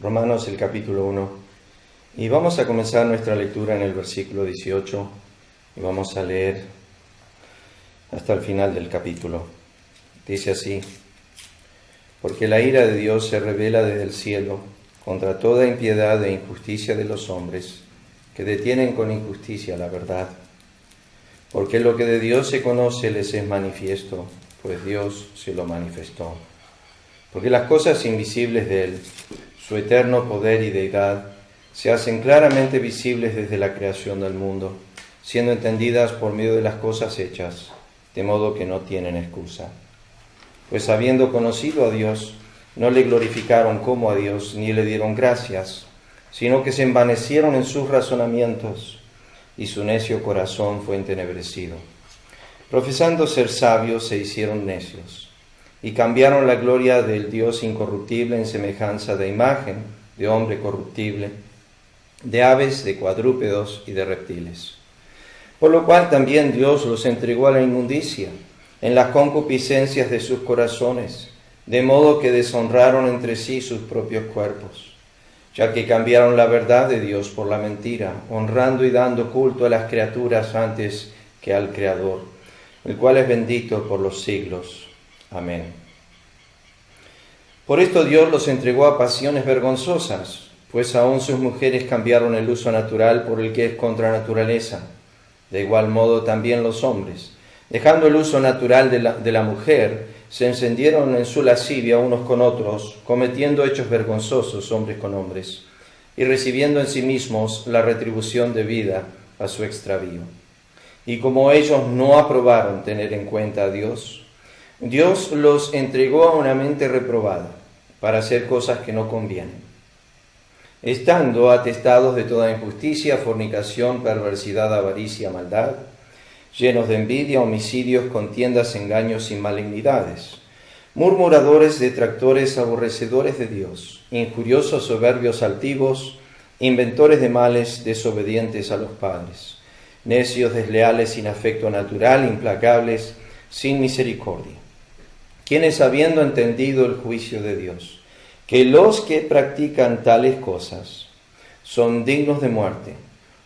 Romanos el capítulo 1. Y vamos a comenzar nuestra lectura en el versículo 18 y vamos a leer hasta el final del capítulo. Dice así: porque la ira de Dios se revela desde el cielo contra toda impiedad e injusticia de los hombres, que detienen con injusticia la verdad. Porque lo que de Dios se conoce les es manifiesto, pues Dios se lo manifestó. Porque las cosas invisibles de Él, su eterno poder y deidad, se hacen claramente visibles desde la creación del mundo, siendo entendidas por medio de las cosas hechas, de modo que no tienen excusa. Pues habiendo conocido a Dios, no le glorificaron como a Dios, ni le dieron gracias, sino que se envanecieron en sus razonamientos, y su necio corazón fue entenebrecido. Profesando ser sabios, se hicieron necios, y cambiaron la gloria del Dios incorruptible en semejanza de imagen, de hombre corruptible, de aves, de cuadrúpedos y de reptiles. Por lo cual también Dios los entregó a la inmundicia, en las concupiscencias de sus corazones, de modo que deshonraron entre sí sus propios cuerpos, ya que cambiaron la verdad de Dios por la mentira, honrando y dando culto a las criaturas antes que al Creador, el cual es bendito por los siglos. Amén. Por esto Dios los entregó a pasiones vergonzosas, pues aún sus mujeres cambiaron el uso natural por el que es contra naturaleza. De igual modo también los hombres, dejando el uso natural de la mujer, se encendieron en su lascivia unos con otros, cometiendo hechos vergonzosos hombres con hombres, y recibiendo en sí mismos la retribución debida a su extravío. Y como ellos no aprobaron tener en cuenta a Dios, Dios los entregó a una mente reprobada para hacer cosas que no convienen, estando atestados de toda injusticia, fornicación, perversidad, avaricia, maldad, llenos de envidia, homicidios, contiendas, engaños y malignidades, murmuradores, detractores, aborrecedores de Dios, injuriosos, soberbios, altivos, inventores de males, desobedientes a los padres, necios, desleales, sin afecto natural, implacables, sin misericordia, quienes habiendo entendido el juicio de Dios, que los que practican tales cosas son dignos de muerte,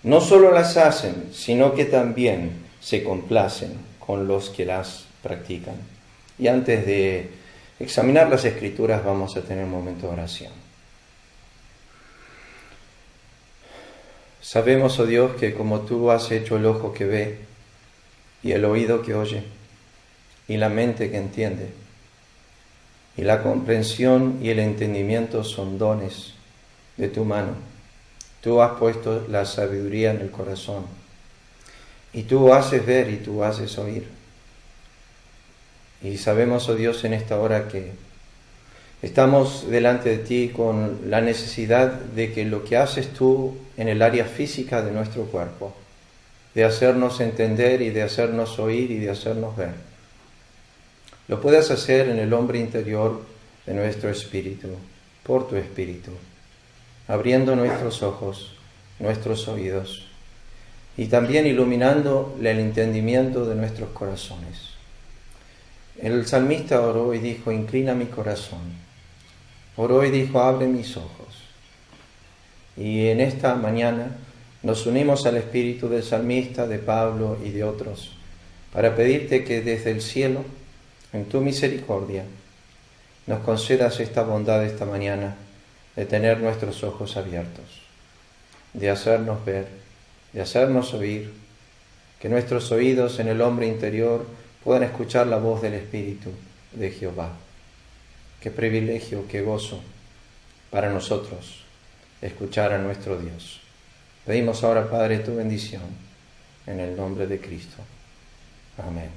no solo las hacen, sino que también se complacen con los que las practican. Y antes de examinar las Escrituras vamos a tener un momento de oración. Sabemos, oh Dios, que como tú has hecho el ojo que ve y el oído que oye y la mente que entiende, y la comprensión y el entendimiento son dones de tu mano. Tú has puesto la sabiduría en el corazón, y tú haces ver y tú haces oír. Y sabemos, oh Dios, en esta hora que estamos delante de ti con la necesidad de que lo que haces tú en el área física de nuestro cuerpo, de hacernos entender y de hacernos oír y de hacernos ver, lo puedas hacer en el hombre interior de nuestro espíritu, por tu espíritu, abriendo nuestros ojos, nuestros oídos, y también iluminando el entendimiento de nuestros corazones. El salmista oró y dijo: inclina mi corazón. Oró y dijo: abre mis ojos. Y en esta mañana nos unimos al espíritu del salmista, de Pablo y de otros, para pedirte que desde el cielo, en tu misericordia, nos concedas esta bondad esta mañana de tener nuestros ojos abiertos, de hacernos ver, de hacernos oír, que nuestros oídos en el hombre interior puedan escuchar la voz del Espíritu de Jehová. Qué privilegio, qué gozo para nosotros escuchar a nuestro Dios. Pedimos ahora, Padre, tu bendición en el nombre de Cristo. Amén.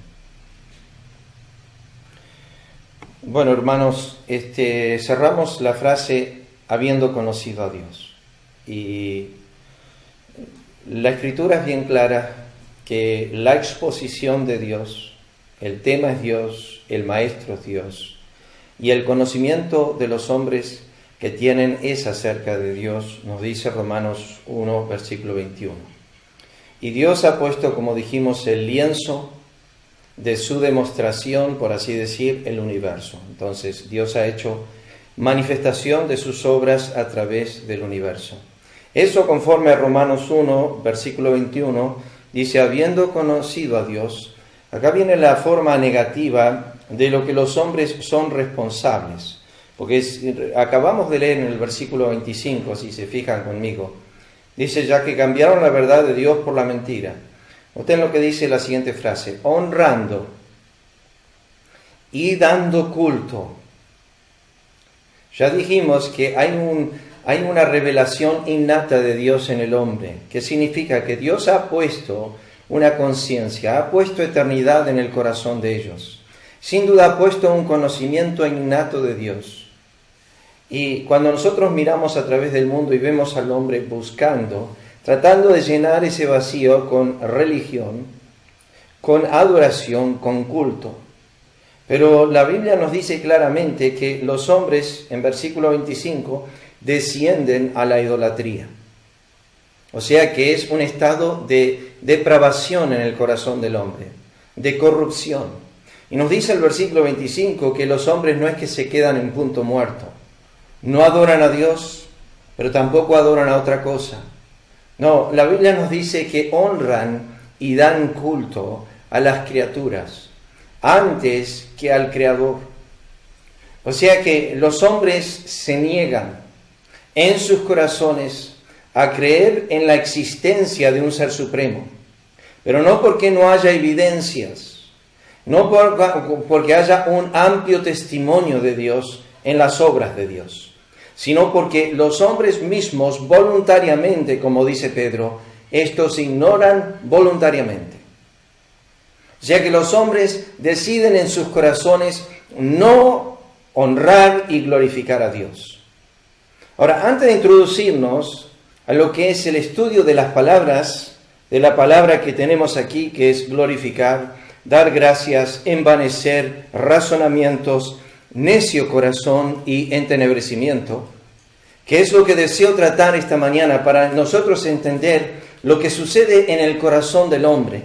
Bueno, hermanos, cerramos la frase habiendo conocido a Dios. Y la Escritura es bien clara que la exposición de Dios, el tema es Dios, el maestro es Dios, y el conocimiento de los hombres que tienen es acerca de Dios, nos dice Romanos 1, versículo 21. Y Dios ha puesto, como dijimos, el lienzo de su demostración, por así decir, el universo. Entonces Dios ha hecho manifestación de sus obras a través del universo. Eso, conforme a Romanos 1, versículo 21, dice, habiendo conocido a Dios. Acá viene la forma negativa de lo que los hombres son responsables, porque acabamos de leer en el versículo 25, si se fijan conmigo, dice, ya que cambiaron la verdad de Dios por la mentira. Noten lo que dice la siguiente frase, honrando y dando culto. Ya dijimos que hay una revelación innata de Dios en el hombre, que significa que Dios ha puesto una conciencia, ha puesto eternidad en el corazón de ellos. Sin duda ha puesto un conocimiento innato de Dios. Y cuando nosotros miramos a través del mundo y vemos al hombre buscando, tratando de llenar ese vacío con religión, con adoración, con culto. Pero la Biblia nos dice claramente que los hombres, en versículo 25, descienden a la idolatría. O sea que es un estado de depravación en el corazón del hombre, de corrupción. Y nos dice el versículo 25 que los hombres no es que se quedan en punto muerto. No adoran a Dios, pero tampoco adoran a otra cosa. No, la Biblia nos dice que honran y dan culto a las criaturas antes que al Creador. O sea que los hombres se niegan en sus corazones a creer en la existencia de un ser supremo, pero no porque no haya evidencias, no porque haya un amplio testimonio de Dios en las obras de Dios, sino porque los hombres mismos voluntariamente, como dice Pedro, estos ignoran voluntariamente. O sea que los hombres deciden en sus corazones no honrar y glorificar a Dios. Ahora, antes de introducirnos a lo que es el estudio de las palabras, de la palabra que tenemos aquí, que es glorificar, dar gracias, envanecer, razonamientos, necio corazón y entenebrecimiento, que es lo que deseo tratar esta mañana para nosotros entender lo que sucede en el corazón del hombre.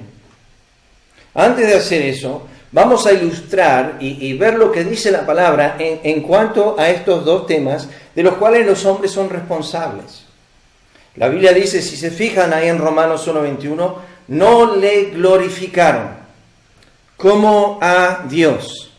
Antes de hacer eso, vamos a ilustrar y ver lo que dice la palabra en cuanto a estos dos temas de los cuales los hombres son responsables. La Biblia dice, si se fijan ahí en Romanos 1:21, no le glorificaron como a Dios,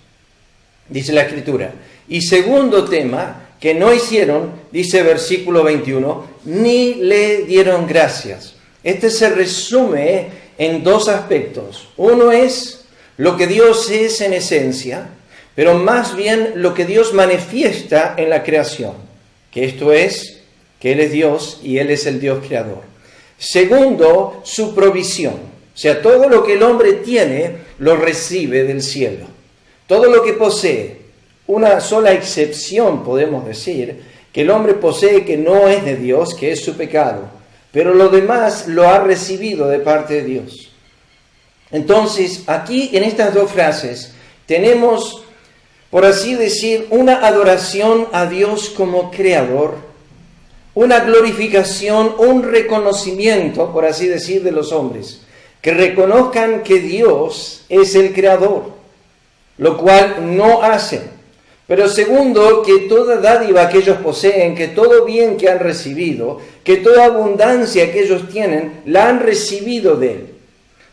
dice la Escritura. Y segundo tema, que no hicieron, dice versículo 21, ni le dieron gracias. Este se resume en dos aspectos. Uno es lo que Dios es en esencia, pero más bien lo que Dios manifiesta en la creación, que esto es, que Él es Dios y Él es el Dios creador. Segundo, su provisión. O sea, todo lo que el hombre tiene, lo recibe del cielo. Todo lo que posee, una sola excepción podemos decir, que el hombre posee que no es de Dios, que es su pecado. Pero lo demás lo ha recibido de parte de Dios. Entonces, aquí en estas dos frases tenemos, por así decir, una adoración a Dios como creador, una glorificación, un reconocimiento, por así decir, de los hombres, que reconozcan que Dios es el creador, lo cual no hacen. Pero segundo, que toda dádiva que ellos poseen, que todo bien que han recibido, que toda abundancia que ellos tienen, la han recibido de Él.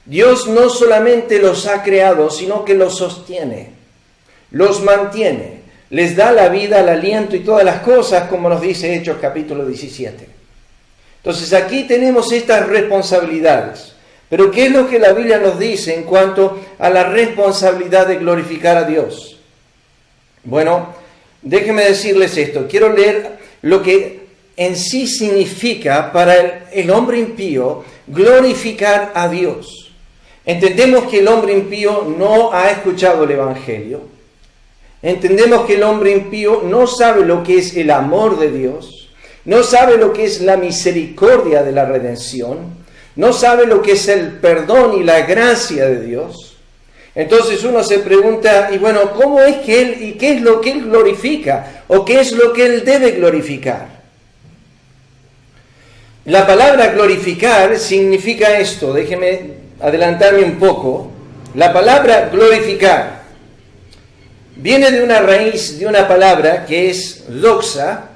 Dios no solamente los ha creado, sino que los sostiene, los mantiene, les da la vida, el aliento y todas las cosas, como nos dice Hechos capítulo 17. Entonces aquí tenemos estas responsabilidades. Pero ¿qué es lo que la Biblia nos dice en cuanto a la responsabilidad de glorificar a Dios? Bueno, déjenme decirles esto. Quiero leer lo que en sí significa para el hombre impío glorificar a Dios. Entendemos que el hombre impío no ha escuchado el Evangelio. Entendemos que el hombre impío no sabe lo que es el amor de Dios, no sabe lo que es la misericordia de la redención, no sabe lo que es el perdón y la gracia de Dios. Entonces uno se pregunta, y bueno, ¿cómo es que Él, y qué es lo que Él glorifica? ¿O qué es lo que Él debe glorificar? La palabra glorificar significa esto, déjeme adelantarme un poco. La palabra glorificar viene de una raíz, de una palabra que es doxa,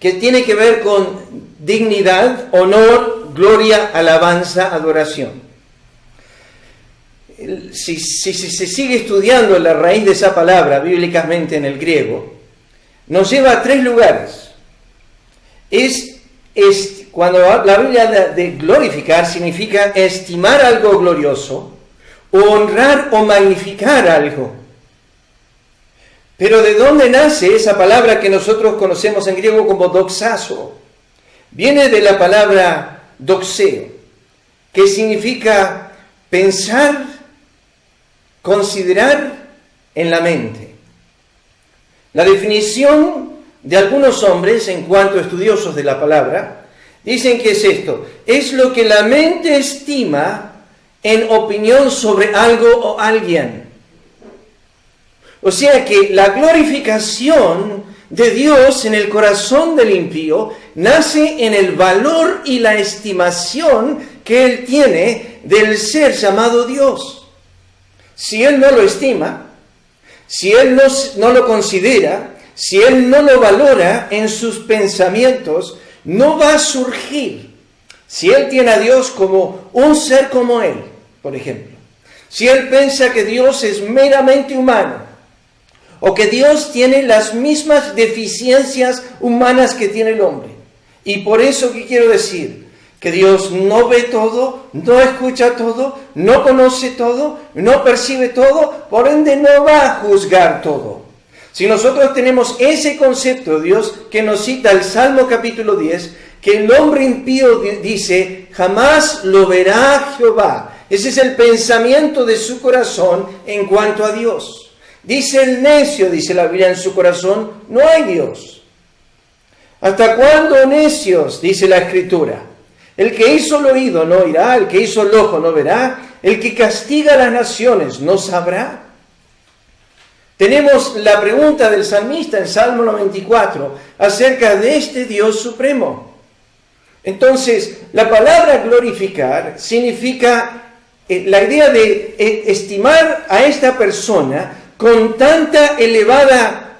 que tiene que ver con dignidad, honor, gloria, alabanza, adoración. Si se sigue estudiando la raíz de esa palabra bíblicamente en el griego, nos lleva a 3 lugares. Cuando la Biblia de glorificar significa estimar algo glorioso, honrar o magnificar algo. Pero ¿de dónde nace esa palabra que nosotros conocemos en griego como doxazo? Viene de la palabra doxeo, que significa pensar, considerar en la mente. La definición de algunos hombres, en cuanto a estudiosos de la palabra, dicen que es esto: es lo que la mente estima en opinión sobre algo o alguien. O sea que la glorificación de Dios en el corazón del impío nace en el valor y la estimación que él tiene del ser llamado Dios. Si él no lo estima, si él no lo considera, si él no lo valora en sus pensamientos, no va a surgir. Si él tiene a Dios como un ser como él, por ejemplo, si él piensa que Dios es meramente humano, o que Dios tiene las mismas deficiencias humanas que tiene el hombre. Y por eso, ¿qué quiero decir? Que Dios no ve todo, no escucha todo, no conoce todo, no percibe todo, por ende no va a juzgar todo. Si nosotros tenemos ese concepto de Dios que nos cita el Salmo capítulo 10, que el hombre impío dice, jamás lo verá Jehová. Ese es el pensamiento de su corazón en cuanto a Dios. Dice el necio, dice la Biblia en su corazón, no hay Dios. ¿Hasta cuándo necios? Dice la Escritura. El que hizo el oído no oirá, el que hizo el ojo no verá, el que castiga a las naciones no sabrá. Tenemos la pregunta del salmista en Salmo 94 acerca de este Dios supremo. Entonces, la palabra glorificar significa la idea de estimar a esta persona con tanta elevada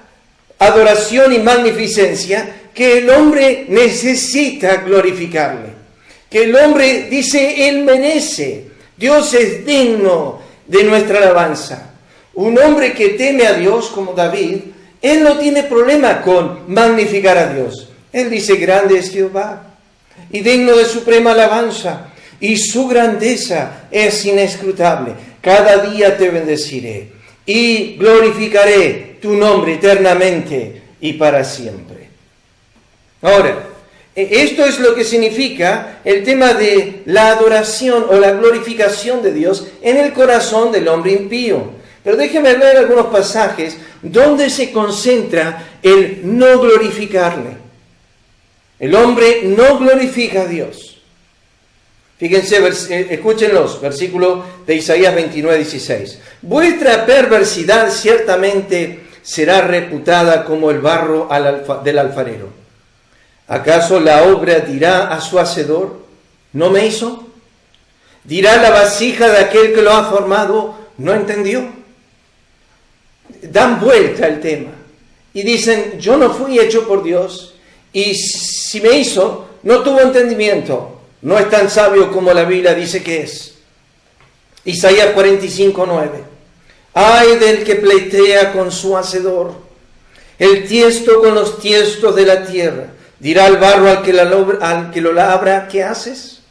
adoración y magnificencia que el hombre necesita glorificarle. Que el hombre dice, él merece, Dios es digno de nuestra alabanza. Un hombre que teme a Dios como David, él no tiene problema con magnificar a Dios. Él dice, grande es Jehová y digno de suprema alabanza, y su grandeza es inescrutable. Cada día te bendeciré y glorificaré tu nombre eternamente y para siempre. Ahora, esto es lo que significa el tema de la adoración o la glorificación de Dios en el corazón del hombre impío. Pero déjenme ver algunos pasajes donde se concentra el no glorificarle. El hombre no glorifica a Dios. Fíjense, escúchenlos, versículo de Isaías 29:16. Vuestra perversidad ciertamente será reputada como el barro del alfarero. ¿Acaso la obra dirá a su hacedor, no me hizo? ¿Dirá la vasija de aquel que lo ha formado, no entendió? Dan vuelta al tema y dicen, yo no fui hecho por Dios, y si me hizo, no tuvo entendimiento. No es tan sabio como la Biblia dice que es. Isaías 45:9. Ay del que pleitea con su hacedor, el tiesto con los tiestos de la tierra. Dirá el barro al que lo labra, ¿qué haces?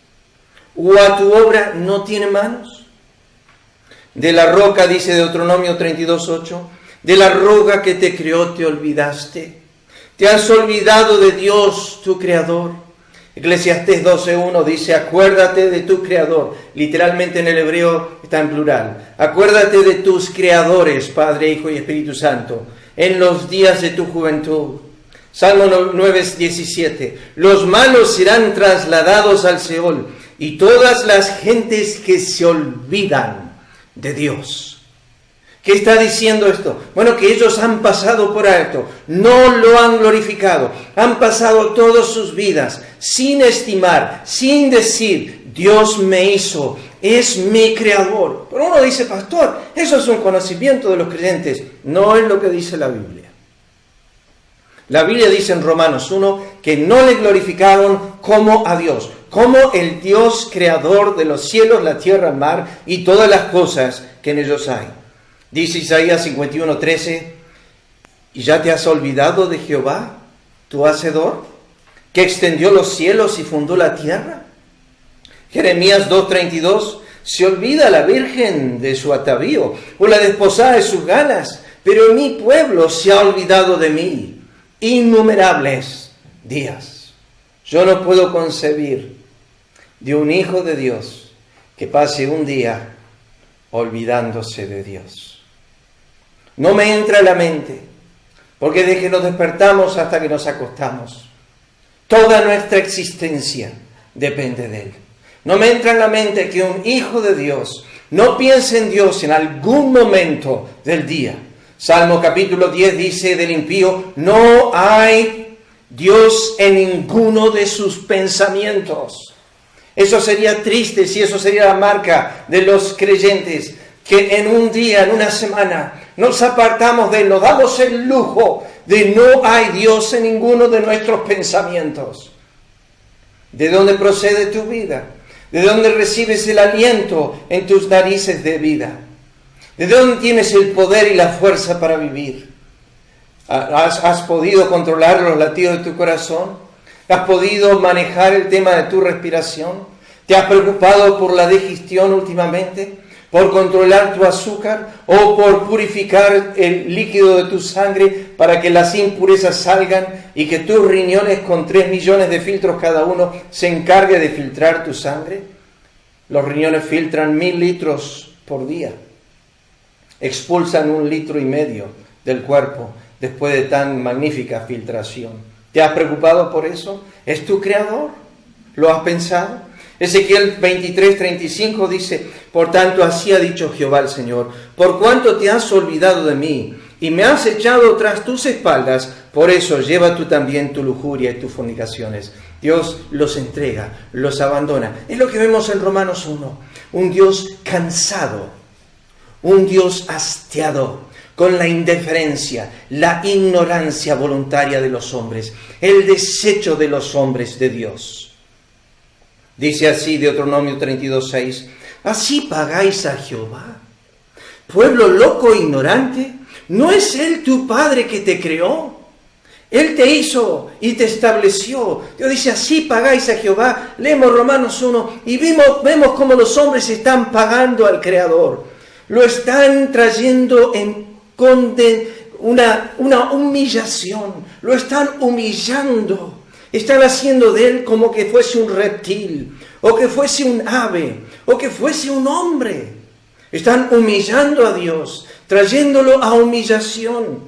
¿O a tu obra no tiene manos? De la roca, dice Deuteronomio 32:8, de la roca que te creó te olvidaste. Te has olvidado de Dios, tu Creador. Eclesiastés 12:1 dice, acuérdate de tu Creador. Literalmente en el hebreo está en plural. Acuérdate de tus creadores, Padre, Hijo y Espíritu Santo, en los días de tu juventud. Salmo 9:17. Los malos serán trasladados al Seol, y todas las gentes que se olvidan de Dios. ¿Qué está diciendo esto? Bueno, que ellos han pasado por alto, no lo han glorificado, han pasado todas sus vidas sin estimar, sin decir, Dios me hizo, es mi creador. Pero uno dice, pastor, eso es un conocimiento de los creyentes. No es lo que dice la Biblia. La Biblia dice en Romanos 1 que no le glorificaron como a Dios, como el Dios creador de los cielos, la tierra, el mar y todas las cosas que en ellos hay. Dice Isaías 51:13, ¿y ya te has olvidado de Jehová, tu Hacedor, que extendió los cielos y fundó la tierra? Jeremías 2:32, se olvida la virgen de su atavío, o la desposada de sus galas, pero mi pueblo se ha olvidado de mí innumerables días. Yo no puedo concebir de un hijo de Dios que pase un día olvidándose de Dios. No me entra en la mente, porque desde que nos despertamos hasta que nos acostamos, toda nuestra existencia depende de Él. No me entra en la mente que un hijo de Dios no piense en Dios en algún momento del día. Salmo capítulo 10 dice del impío, no hay Dios en ninguno de sus pensamientos. Eso sería triste si eso sería la marca de los creyentes, que en un día, en una semana, nos apartamos de Él, nos damos el lujo de no hay Dios en ninguno de nuestros pensamientos. ¿De dónde procede tu vida? ¿De dónde recibes el aliento en tus narices de vida? ¿De dónde tienes el poder y la fuerza para vivir? ¿Has podido controlar los latidos de tu corazón? ¿Has podido manejar el tema de tu respiración? ¿Te has preocupado por la digestión últimamente? ¿Por controlar tu azúcar? ¿O por purificar el líquido de tu sangre para que las impurezas salgan y que tus riñones con 3 millones de filtros cada uno se encargue de filtrar tu sangre? Los riñones filtran 1000 litros por día. Expulsan 1,5 litros del cuerpo después de tan magnífica filtración. ¿Te has preocupado por eso? ¿Es tu creador? ¿Lo has pensado? Ezequiel 23:35 dice, por tanto así ha dicho Jehová el Señor, por cuanto te has olvidado de mí y me has echado tras tus espaldas, por eso lleva tú también tu lujuria y tus fornicaciones. Dios los entrega, los abandona. Es lo que vemos en Romanos 1, un Dios cansado, un Dios hastiado con la indiferencia, la ignorancia voluntaria de los hombres, el desecho de los hombres de Dios. Dice así Deuteronomio 32:6, ¿así pagáis a Jehová, pueblo loco e ignorante? ¿No es Él tu Padre que te creó? Él te hizo y te estableció. Dios dice, así pagáis a Jehová. Leemos Romanos 1 y vemos cómo los hombres están pagando al Creador. Lo están trayendo con una humillación. Lo están humillando. Están haciendo de Él como que fuese un reptil, o que fuese un ave, o que fuese un hombre. Están humillando a Dios, trayéndolo a humillación.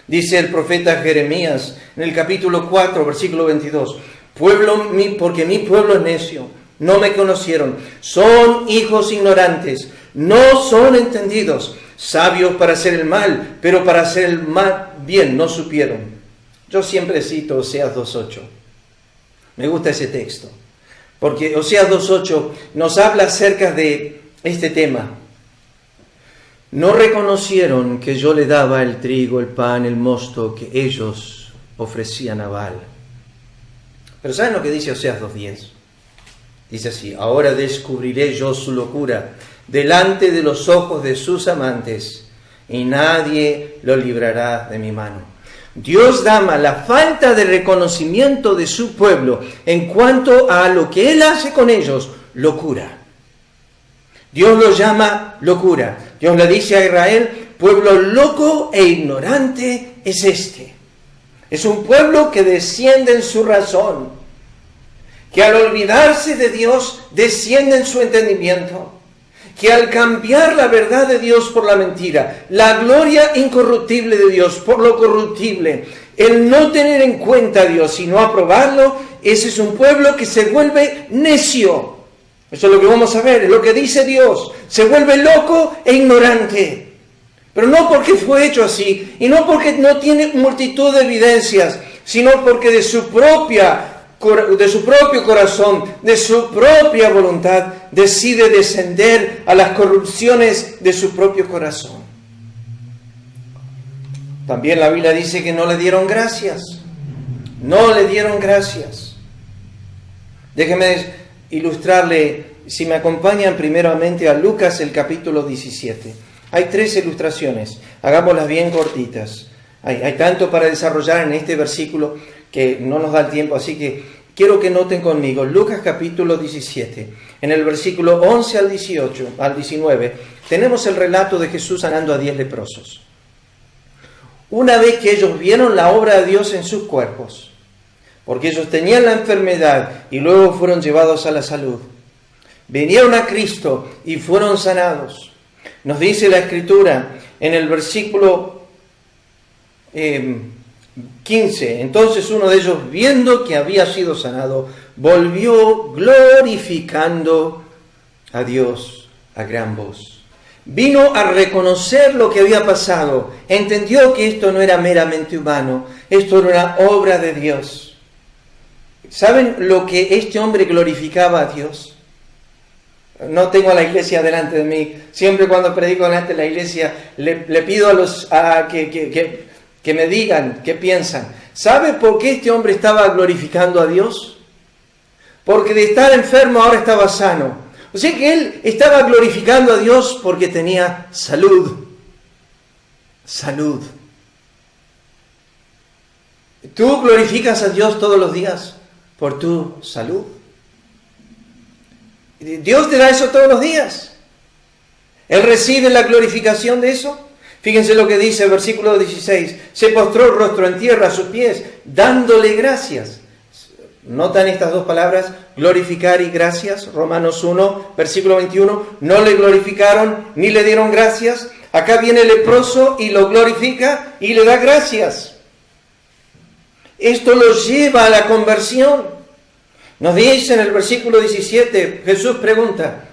Dice el profeta Jeremías en el capítulo 4, versículo 22, porque mi pueblo es necio, no me conocieron, son hijos ignorantes, no son entendidos, sabios para hacer el mal, pero para hacer el mal bien no supieron. Yo siempre cito Oseas 2:8. Me gusta ese texto, porque Oseas 2:8 nos habla acerca de este tema. No reconocieron que yo le daba el trigo, el pan, el mosto que ellos ofrecían a Baal. Pero ¿saben lo que dice Oseas 2:10? Dice así, ahora descubriré yo su locura delante de los ojos de sus amantes y nadie lo librará de mi mano. Dios llama la falta de reconocimiento de su pueblo en cuanto a lo que Él hace con ellos, locura. Dios lo llama locura. Dios le dice a Israel, pueblo loco e ignorante es este. Es un pueblo que desciende en su razón, que al olvidarse de Dios desciende en su entendimiento, que al cambiar la verdad de Dios por la mentira, la gloria incorruptible de Dios por lo corruptible, el no tener en cuenta a Dios y no aprobarlo, ese es un pueblo que se vuelve necio. Eso es lo que vamos a ver, es lo que dice Dios. Se vuelve loco e ignorante. Pero no porque fue hecho así, y no porque no tiene multitud de evidencias, sino porque de su propia propio corazón, de su propia voluntad, decide descender a las corrupciones de su propio corazón. También la Biblia dice que no le dieron gracias. No le dieron gracias. Déjeme ilustrarle, si me acompañan primeramente a Lucas, el capítulo 17. Hay 3 ilustraciones, hagámoslas bien cortitas. Hay tanto para desarrollar en este versículo que no nos da el tiempo, así que quiero que noten conmigo. Lucas capítulo 17, en el versículo 11 al 19, tenemos el relato de Jesús sanando a 10 leprosos. Una vez que ellos vieron la obra de Dios en sus cuerpos, porque ellos tenían la enfermedad y luego fueron llevados a la salud, vinieron a Cristo y fueron sanados. Nos dice la Escritura en el versículo 15, entonces uno de ellos, viendo que había sido sanado, volvió glorificando a Dios a gran voz. Vino a reconocer lo que había pasado, entendió que esto no era meramente humano, esto era una obra de Dios. ¿Saben lo que este hombre glorificaba a Dios? No tengo a la iglesia delante de mí. Siempre cuando predico delante de la iglesia le pido que me digan qué piensan. ¿Sabe por qué este hombre estaba glorificando a Dios? Porque de estar enfermo ahora estaba sano. O sea que él estaba glorificando a Dios porque tenía salud. Salud. ¿Tú glorificas a Dios todos los días por tu salud? Dios te da eso todos los días. Él recibe la glorificación de eso. Fíjense lo que dice el versículo 16. Se postró rostro en tierra a sus pies, dándole gracias. ¿Notan estas 2 palabras? Glorificar y gracias. Romanos 1, versículo 21. No le glorificaron ni le dieron gracias. Acá viene el leproso y lo glorifica y le da gracias. Esto lo lleva a la conversión. Nos dice en el versículo 17, Jesús pregunta,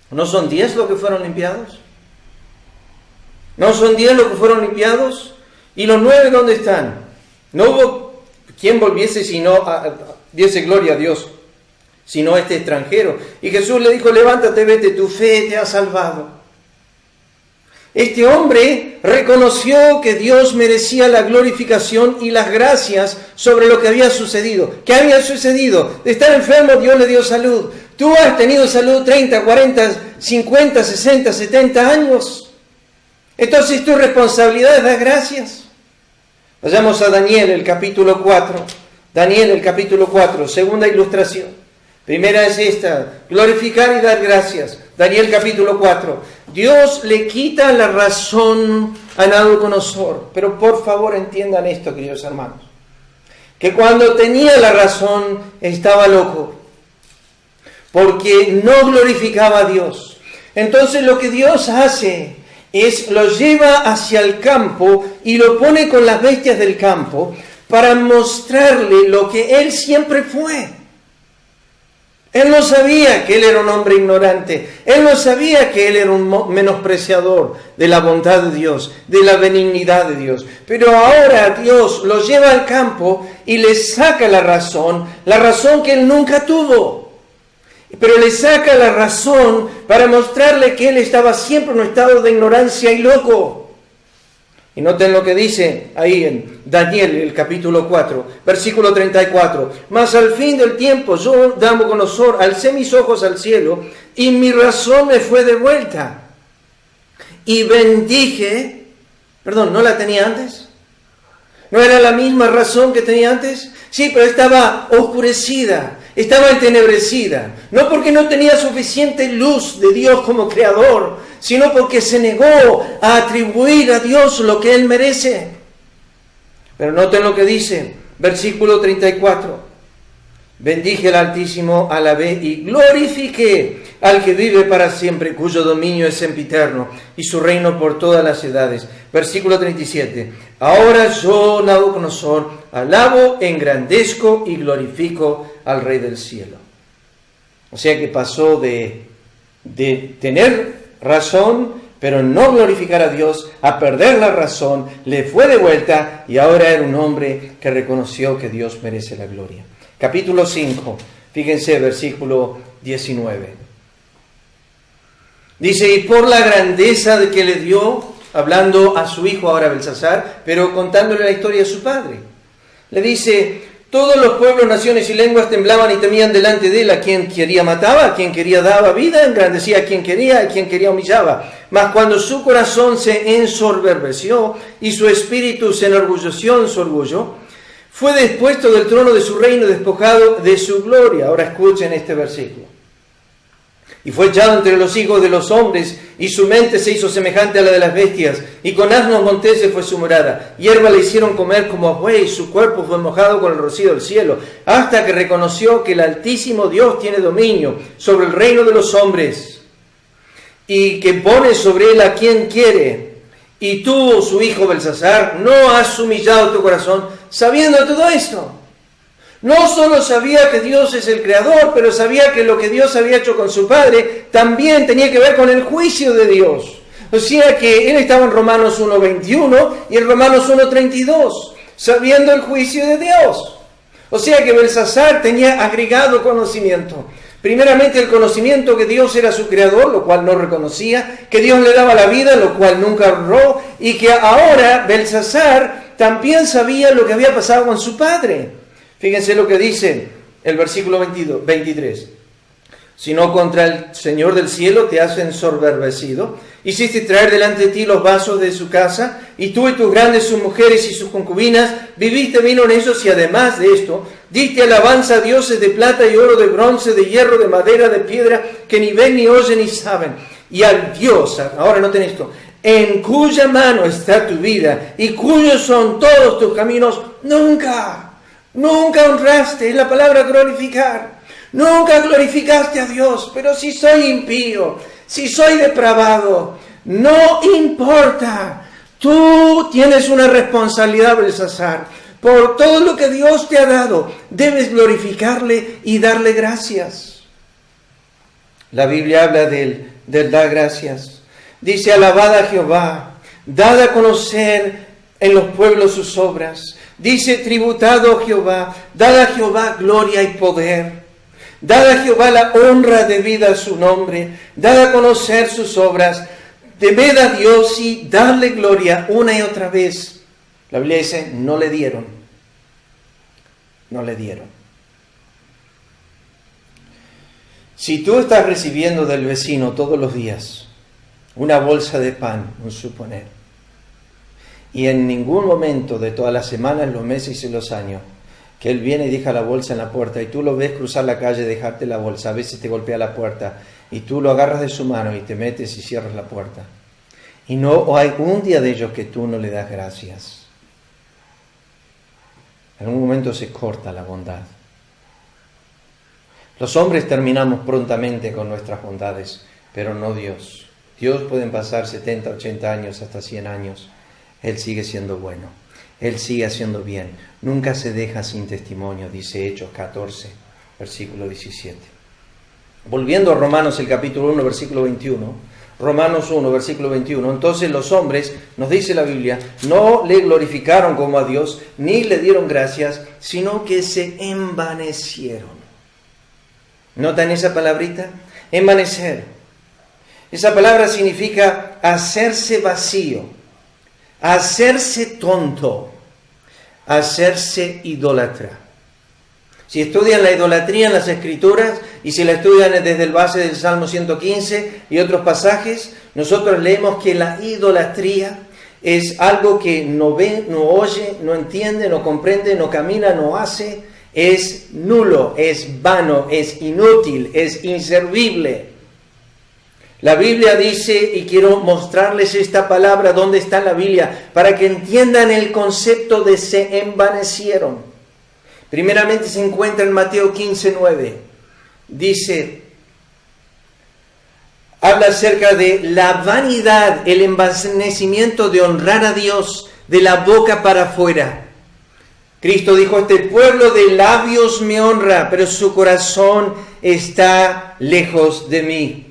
¿no son 10 los que fueron limpiados? ¿No son 10 los que fueron limpiados? ¿Y los 9 dónde están? No hubo quien volviese sino diese gloria a Dios, sino a este extranjero. Y Jesús le dijo, levántate, vete, tu fe te ha salvado. Este hombre reconoció que Dios merecía la glorificación y las gracias sobre lo que había sucedido. ¿Qué había sucedido? De estar enfermo, Dios le dio salud. Tú has tenido salud 30, 40, 50, 60, 70 años. Entonces tu responsabilidad es dar gracias. Vayamos a Daniel, el capítulo 4. Daniel, el capítulo 4, segunda ilustración. Primera es esta, glorificar y dar gracias. Daniel capítulo 4. Dios le quita la razón a Nabucodonosor. Pero por favor entiendan esto, queridos hermanos. Que cuando tenía la razón estaba loco. Porque no glorificaba a Dios. Entonces lo que Dios hace es lo lleva hacia el campo y lo pone con las bestias del campo para mostrarle lo que él siempre fue. Él no sabía que él era un hombre ignorante. Él no sabía que él era un menospreciador de la bondad de Dios, de la benignidad de Dios. Pero ahora Dios lo lleva al campo y le saca la razón que él nunca tuvo. Pero le saca la razón para mostrarle que él estaba siempre en un estado de ignorancia y loco. Y noten lo que dice ahí en Daniel, el capítulo 4, versículo 34. Mas al fin del tiempo yo, Nabucodonosor, alcé mis ojos al cielo y mi razón me fue devuelta. Y bendije, ¿no la tenía antes? ¿No era la misma razón que tenía antes? Sí, pero estaba oscurecida, estaba entenebrecida. No porque no tenía suficiente luz de Dios como creador, sino porque se negó a atribuir a Dios lo que Él merece. Pero noten lo que dice, versículo 34. Bendije al Altísimo, alabé y glorifiqué al que vive para siempre, cuyo dominio es sempiterno y su reino por todas las edades. Versículo 37. Ahora yo, Nabucodonosor, alabo, engrandezco y glorifico al Rey del cielo. O sea que pasó de tener razón, pero no glorificar a Dios, a perder la razón, le fue de vuelta y ahora era un hombre que reconoció que Dios merece la gloria. Capítulo 5, fíjense, versículo 19. Dice, y por la grandeza de que le dio, hablando a su hijo ahora Belsasar, pero contándole la historia de su padre. Le dice, todos los pueblos, naciones y lenguas temblaban y temían delante de él. A quien quería mataba, a quien quería daba vida, engrandecía a quien quería humillaba. Mas cuando su corazón se ensoberbeció y su espíritu se enorgulleció en su orgullo, fue dispuesto del trono de su reino, despojado de su gloria. Ahora escuchen este versículo. Y fue echado entre los hijos de los hombres, y su mente se hizo semejante a la de las bestias, y con asnos monteses fue su morada. Hierba le hicieron comer como a buey, su cuerpo fue mojado con el rocío del cielo, hasta que reconoció que el Altísimo Dios tiene dominio sobre el reino de los hombres, y que pone sobre él a quien quiere. Y tú, su hijo Belsasar, no has humillado tu corazón sabiendo todo esto. No solo sabía que Dios es el creador, pero sabía que lo que Dios había hecho con su padre también tenía que ver con el juicio de Dios. O sea que él estaba en Romanos 1:21 y en Romanos 1:32, sabiendo el juicio de Dios. O sea que Belsasar tenía agregado conocimiento. Primeramente el conocimiento que Dios era su creador, lo cual no reconocía, que Dios le daba la vida, lo cual nunca honró, y que ahora Belsasar también sabía lo que había pasado con su padre. Fíjense lo que dice el versículo 23. Sino contra el Señor del cielo te has ensoberbecido, hiciste traer delante de ti los vasos de su casa, y tú y tus grandes, sus mujeres y sus concubinas, viviste vino en ellos, y además de esto, diste alabanza a dioses de plata y oro, de bronce, de hierro, de madera, de piedra, que ni ven, ni oyen, ni saben. Y al Dios, ahora noten esto, en cuya mano está tu vida, y cuyos son todos tus caminos, nunca honraste, es la palabra glorificar. Nunca glorificaste a Dios, pero si soy impío, si soy depravado, no importa. Tú tienes una responsabilidad, Belsasar. Por todo lo que Dios te ha dado, debes glorificarle y darle gracias. La Biblia habla del dar gracias. Dice, alabad a Jehová, dad a conocer en los pueblos sus obras. Dice, tributado a Jehová, dad a Jehová gloria y poder. Dad a Jehová la honra debida a su nombre. Dad a conocer sus obras. Temed a Dios y dadle gloria una y otra vez. La Biblia dice, no le dieron. No le dieron. Si tú estás recibiendo del vecino todos los días una bolsa de pan, un suponer, y en ningún momento de todas las semanas, los meses y los años, que él viene y deja la bolsa en la puerta y tú lo ves cruzar la calle, dejarte la bolsa, a veces te golpea la puerta y tú lo agarras de su mano y te metes y cierras la puerta. Y no hay un día de ellos que tú no le das gracias. En un momento se corta la bondad. Los hombres terminamos prontamente con nuestras bondades, pero no Dios. Dios pueden pasar 70, 80 años, hasta 100 años. Él sigue siendo bueno. Él sigue haciendo bien. Nunca se deja sin testimonio, dice Hechos 14, versículo 17. Volviendo a Romanos, el capítulo 1, versículo 21. Romanos 1, versículo 21. Entonces los hombres, nos dice la Biblia, no le glorificaron como a Dios, ni le dieron gracias, sino que se envanecieron. ¿Notan esa palabrita? Envanecer. Esa palabra significa hacerse vacío, hacerse tonto, hacerse idólatra. Si estudian la idolatría en las Escrituras y si la estudian desde el base del Salmo 115 y otros pasajes, nosotros leemos que la idolatría es algo que no ve, no oye, no entiende, no comprende, no camina, no hace, es nulo, es vano, es inútil, es inservible. La Biblia dice, y quiero mostrarles esta palabra, ¿dónde está la Biblia? Para que entiendan el concepto de se envanecieron. Primeramente se encuentra en Mateo 15:9. Dice, habla acerca de la vanidad, el envanecimiento de honrar a Dios de la boca para afuera. Cristo dijo, este pueblo de labios me honra, pero su corazón está lejos de mí.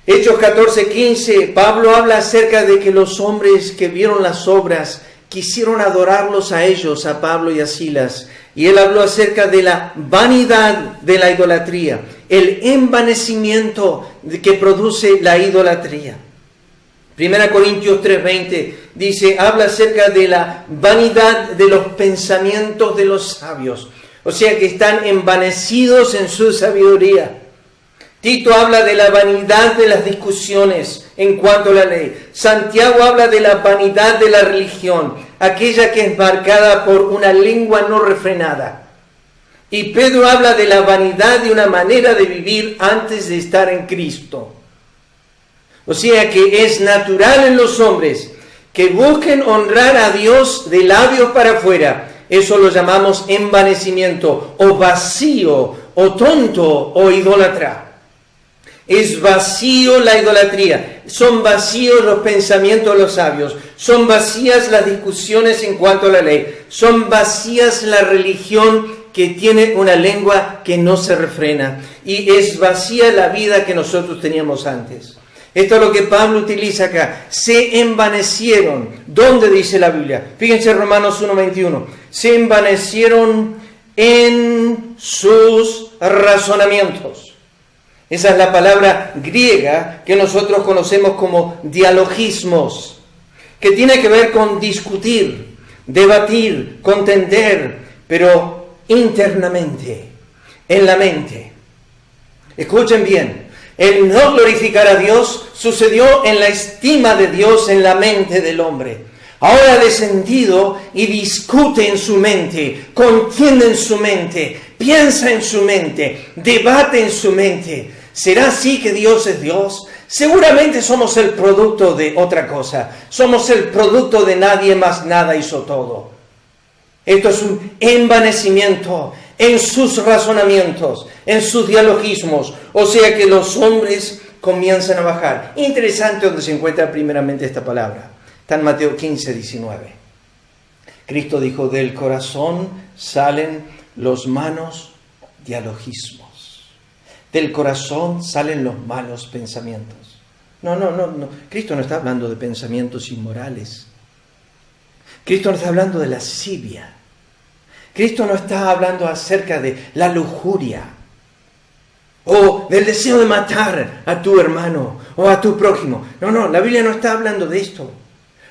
Hechos 14:15, Pablo habla acerca de que los hombres que vieron las obras quisieron adorarlos a ellos, a Pablo y a Silas. Y él habló acerca de la vanidad de la idolatría, el envanecimiento que produce la idolatría. 1 Corintios 3:20 dice, habla acerca de la vanidad de los pensamientos de los sabios. O sea que están envanecidos en su sabiduría. Tito habla de la vanidad de las discusiones en cuanto a la ley. Santiago habla de la vanidad de la religión, aquella que es marcada por una lengua no refrenada. Y Pedro habla de la vanidad de una manera de vivir antes de estar en Cristo. O sea que es natural en los hombres que busquen honrar a Dios de labios para afuera. Eso lo llamamos envanecimiento, o vacío, o tonto, o idólatra. Es vacío la idolatría, son vacíos los pensamientos de los sabios, son vacías las discusiones en cuanto a la ley, son vacías la religión que tiene una lengua que no se refrena, y es vacía la vida que nosotros teníamos antes. Esto es lo que Pablo utiliza acá. Se envanecieron. ¿Dónde dice la Biblia? Fíjense Romanos 1:21. Se envanecieron en sus razonamientos. Esa es la palabra griega que nosotros conocemos como dialogismos, que tiene que ver con discutir, debatir, contender, pero internamente, en la mente. Escuchen bien. El no glorificar a Dios sucedió en la estima de Dios en la mente del hombre. Ahora ha descendido y discute en su mente, contiende en su mente, piensa en su mente, debate en su mente. ¿Será así que Dios es Dios? Seguramente somos el producto de otra cosa. Somos el producto de nadie más nada hizo todo. Esto es un envanecimiento en sus razonamientos, en sus dialogismos. O sea que los hombres comienzan a bajar. Interesante donde se encuentra primeramente esta palabra. Está en Mateo 15:19. Cristo dijo, del corazón salen los malos dialogismos. Del corazón salen los malos pensamientos. No. Cristo no está hablando de pensamientos inmorales. Cristo no está hablando de lascivia. Cristo no está hablando acerca de la lujuria o del deseo de matar a tu hermano o a tu prójimo. No, la Biblia no está hablando de esto.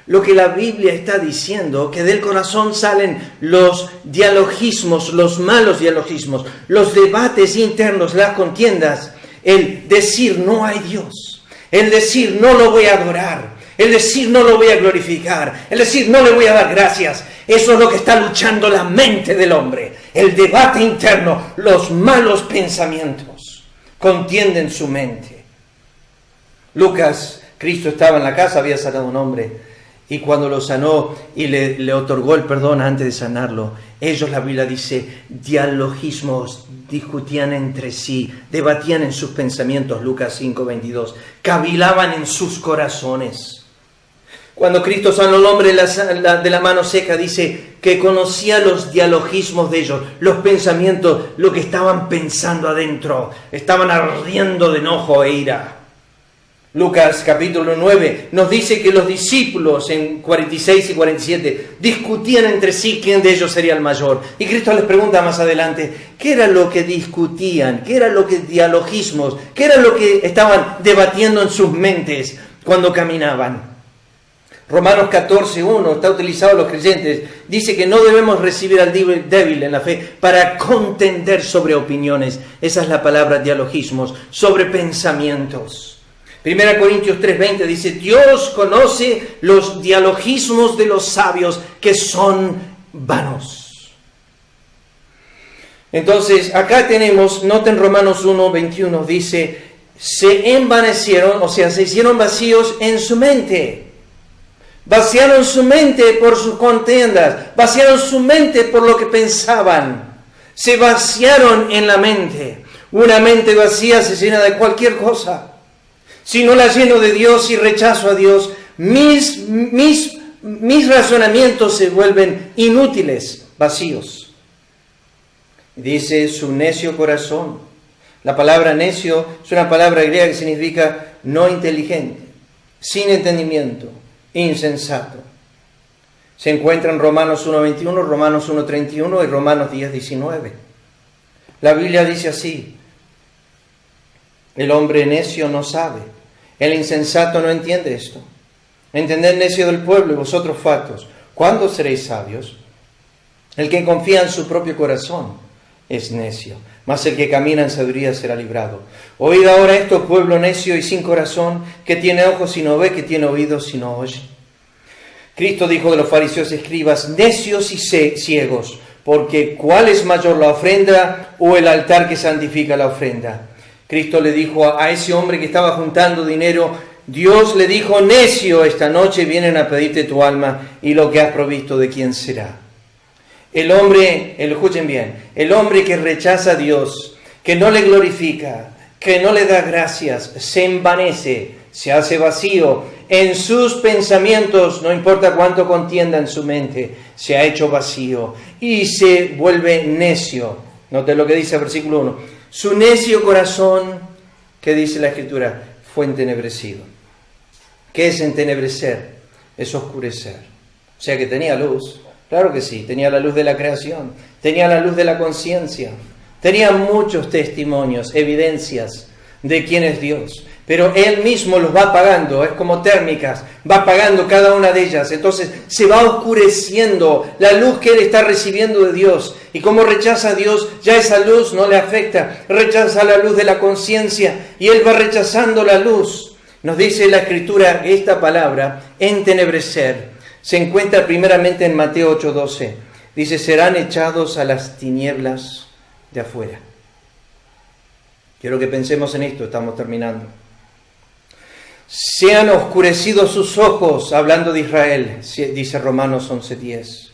Lo que la Biblia está diciendo, que del corazón salen los dialogismos, los malos dialogismos, los debates internos, las contiendas, el decir no hay Dios, el decir no lo voy a adorar, el decir no lo voy a glorificar, el decir no le voy a dar gracias. Eso es lo que está luchando la mente del hombre. El debate interno, los malos pensamientos contienden su mente. Lucas, Cristo estaba en la casa, había sanado a un hombre, y cuando lo sanó y le otorgó el perdón antes de sanarlo, ellos, la Biblia dice, dialogismos, discutían entre sí, debatían en sus pensamientos, Lucas 5:22, cavilaban en sus corazones. Cuando Cristo sanó al hombre de la mano seca, dice que conocía los dialogismos de ellos, los pensamientos, lo que estaban pensando adentro, estaban ardiendo de enojo e ira. Lucas capítulo 9 nos dice que los discípulos en 46 y 47 discutían entre sí quién de ellos sería el mayor. Y Cristo les pregunta más adelante, ¿qué era lo que discutían? ¿Qué era lo que dialogismos? ¿Qué era lo que estaban debatiendo en sus mentes cuando caminaban? Romanos 14:1 está utilizado a los creyentes. Dice que no debemos recibir al débil en la fe para contender sobre opiniones. Esa es la palabra dialogismos, sobre pensamientos. 1 Corintios 3:20 dice, Dios conoce los dialogismos de los sabios que son vanos. Entonces, acá tenemos, noten Romanos 1:21, dice, se envanecieron, o sea, se hicieron vacíos en su mente. Vaciaron su mente por sus contiendas, vaciaron su mente por lo que pensaban. Se vaciaron en la mente. Una mente vacía se llena de cualquier cosa. Si no la lleno de Dios y rechazo a Dios, mis razonamientos se vuelven inútiles, vacíos. Dice su necio corazón. La palabra necio es una palabra griega que significa no inteligente, sin entendimiento, insensato. Se encuentra en Romanos 1:21, Romanos 1:31 y Romanos 10:19. La Biblia dice así: el hombre necio no sabe, el insensato no entiende esto. Entended, necio del pueblo, y vosotros factos, ¿cuándo seréis sabios? El que confía en su propio corazón es necio, mas el que camina en sabiduría será librado. Oíd ahora esto, pueblo necio y sin corazón, que tiene ojos y no ve, que tiene oídos y no oye. Cristo dijo de los fariseos y escribas: necios y ciegos, porque ¿cuál es mayor, la ofrenda o el altar que santifica la ofrenda? Cristo le dijo a ese hombre que estaba juntando dinero, Dios le dijo: necio, esta noche vienen a pedirte tu alma, y lo que has provisto, ¿de quién será? Escuchen bien, el hombre que rechaza a Dios, que no le glorifica, que no le da gracias, se envanece, se hace vacío en sus pensamientos, no importa cuánto contienda en su mente, se ha hecho vacío y se vuelve necio. Noten lo que dice el versículo 1. Su necio corazón, ¿qué dice la Escritura? Fue entenebrecido. ¿Qué es entenebrecer? Es oscurecer. O sea que tenía luz. Claro que sí, tenía la luz de la creación, tenía la luz de la conciencia, tenía muchos testimonios, evidencias de quién es Dios, pero Él mismo los va apagando, es como térmicas, va apagando cada una de ellas, entonces se va oscureciendo la luz que Él está recibiendo de Dios, y como rechaza a Dios, ya esa luz no le afecta, rechaza la luz de la conciencia, y Él va rechazando la luz. Nos dice la Escritura esta palabra, entenebrecer, se encuentra primeramente en Mateo 8:12. Dice: serán echados a las tinieblas de afuera. Quiero que pensemos en esto, estamos terminando. Sean oscurecidos sus ojos, hablando de Israel, dice Romanos 11:10.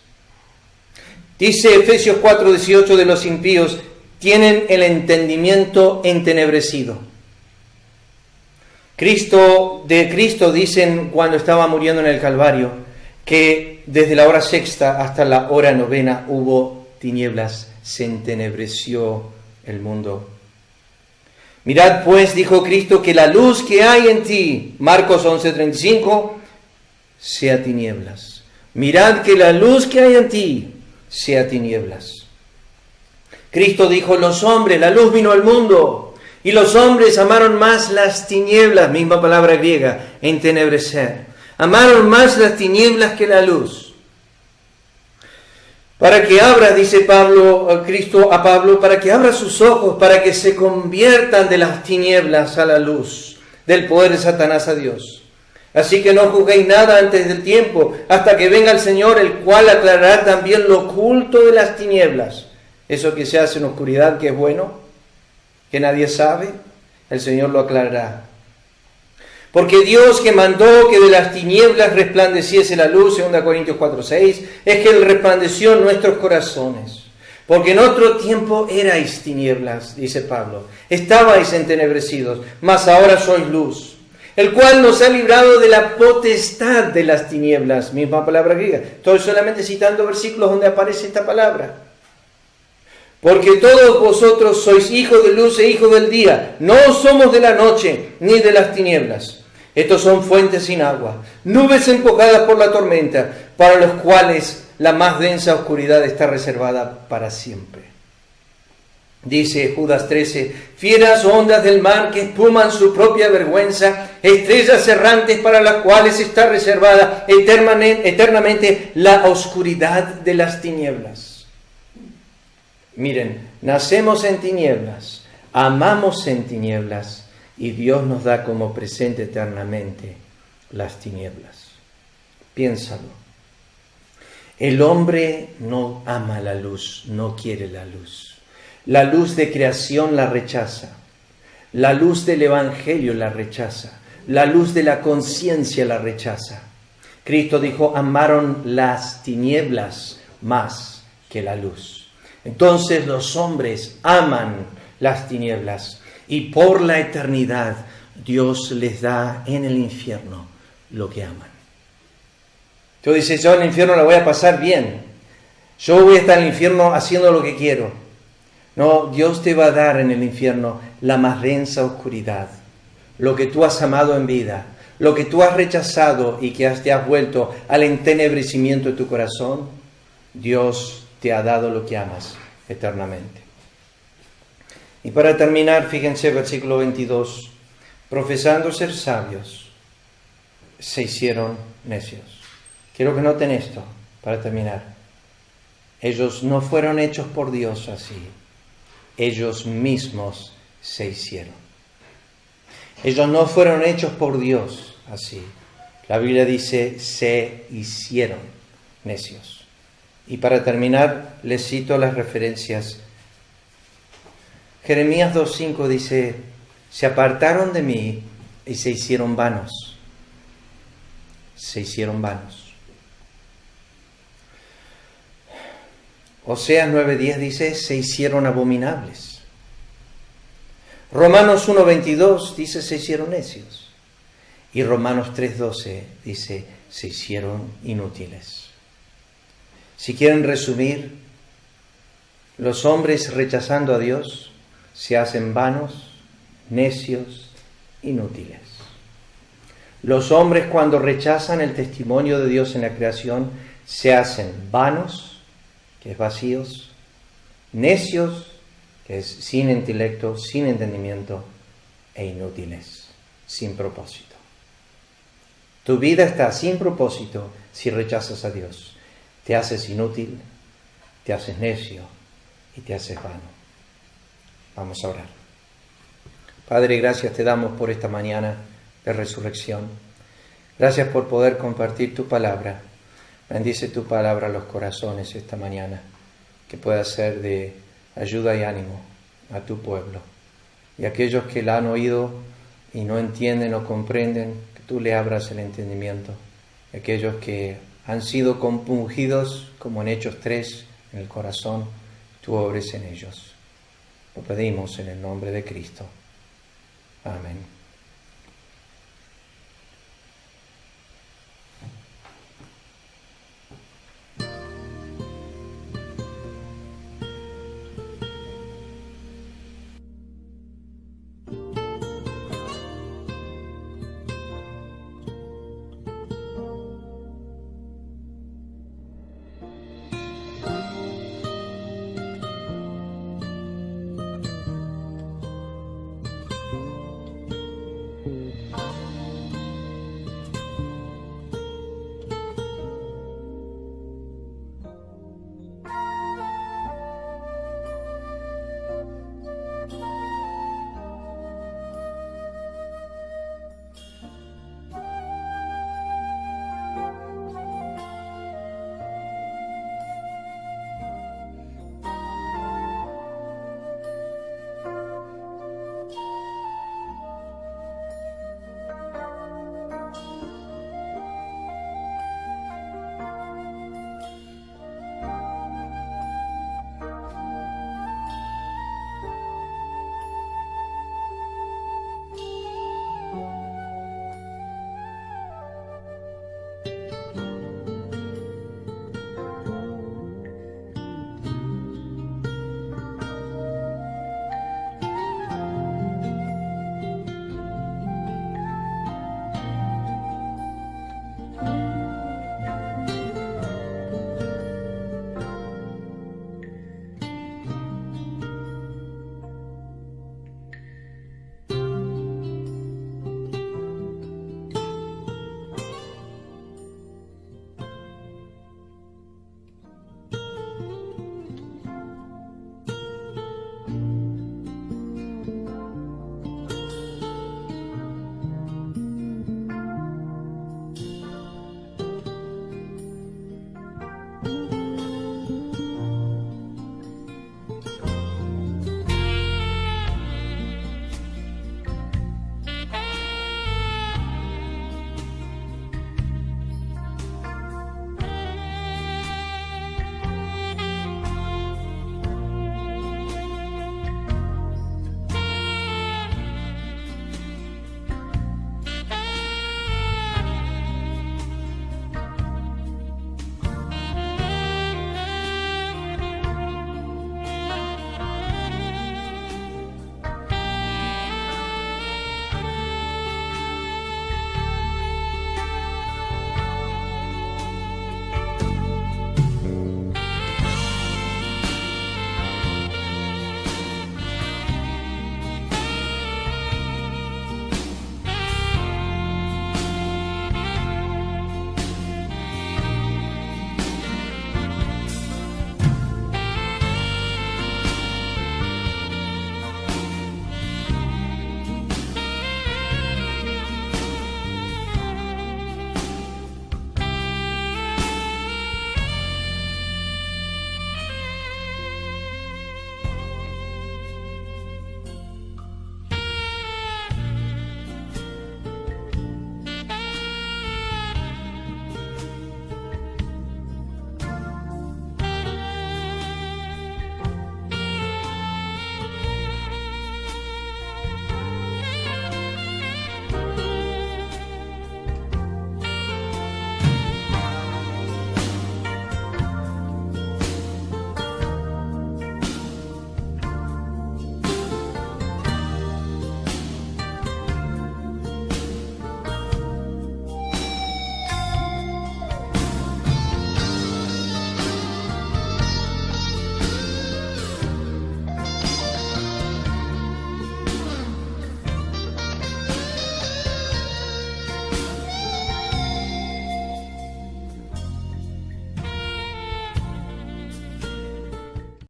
Dice Efesios 4:18 de los impíos: tienen el entendimiento entenebrecido. De Cristo dicen cuando estaba muriendo en el Calvario, que desde la hora sexta hasta la hora novena hubo tinieblas, se entenebreció el mundo. Mirad pues, dijo Cristo, que la luz que hay en ti, Marcos 11:35, sea tinieblas. Mirad que la luz que hay en ti sea tinieblas. Cristo dijo: los hombres, la luz vino al mundo, y los hombres amaron más las tinieblas, misma palabra griega, entenebrecer. Amaron más las tinieblas que la luz. Para que abra, dice Cristo a Pablo, para que abra sus ojos, para que se conviertan de las tinieblas a la luz, del poder de Satanás a Dios. Así que no juzguéis nada antes del tiempo, hasta que venga el Señor, el cual aclarará también lo oculto de las tinieblas. Eso que se hace en oscuridad, que es bueno, que nadie sabe, el Señor lo aclarará. Porque Dios, que mandó que de las tinieblas resplandeciese la luz, 2 Corintios 4:6, es que Él resplandeció en nuestros corazones. Porque en otro tiempo erais tinieblas, dice Pablo, estabais entenebrecidos, mas ahora sois luz, el cual nos ha librado de la potestad de las tinieblas, misma palabra griega. Estoy solamente citando versículos donde aparece esta palabra. Porque todos vosotros sois hijos de luz e hijos del día, no somos de la noche ni de las tinieblas. Estos son fuentes sin agua, nubes empujadas por la tormenta, para los cuales la más densa oscuridad está reservada para siempre. Dice Judas 13, fieras ondas del mar que espuman su propia vergüenza, estrellas errantes para las cuales está reservada eternamente la oscuridad de las tinieblas. Miren, nacemos en tinieblas, amamos en tinieblas, y Dios nos da como presente eternamente las tinieblas. Piénsalo. El hombre no ama la luz, no quiere la luz. La luz de creación la rechaza. La luz del Evangelio la rechaza. La luz de la conciencia la rechaza. Cristo dijo: amaron las tinieblas más que la luz. Entonces los hombres aman las tinieblas. Y por la eternidad Dios les da en el infierno lo que aman. Tú dices: yo en el infierno la voy a pasar bien. Yo voy a estar en el infierno haciendo lo que quiero. No, Dios te va a dar en el infierno la más densa oscuridad. Lo que tú has amado en vida, lo que tú has rechazado y que te has vuelto al entenebrecimiento de tu corazón, Dios te ha dado lo que amas eternamente. Y para terminar, fíjense versículo 22, profesando ser sabios, se hicieron necios. Quiero que noten esto para terminar. Ellos no fueron hechos por Dios así, ellos mismos se hicieron. Ellos no fueron hechos por Dios así. La Biblia dice, se hicieron necios. Y para terminar, les cito las referencias. Jeremías 2:5 dice, se apartaron de mí y se hicieron vanos. Se hicieron vanos. Oseas 9:10 dice, se hicieron abominables. Romanos 1:22 dice, se hicieron necios. Y Romanos 3:12 dice, se hicieron inútiles. Si quieren resumir, los hombres rechazando a Dios se hacen vanos, necios, inútiles. Los hombres cuando rechazan el testimonio de Dios en la creación se hacen vanos, que es vacíos, necios, que es sin intelecto, sin entendimiento, e inútiles, sin propósito. Tu vida está sin propósito si rechazas a Dios. Te haces inútil, te haces necio y te haces vano. Vamos a orar. Padre, gracias te damos por esta mañana de resurrección. Gracias por poder compartir tu palabra. Bendice tu palabra a los corazones esta mañana, que pueda ser de ayuda y ánimo a tu pueblo. Y aquellos que la han oído y no entienden o comprenden, que tú le abras el entendimiento. Y aquellos que han sido compungidos, como en Hechos 3, en el corazón, tú obres en ellos. Lo pedimos en el nombre de Cristo. Amén.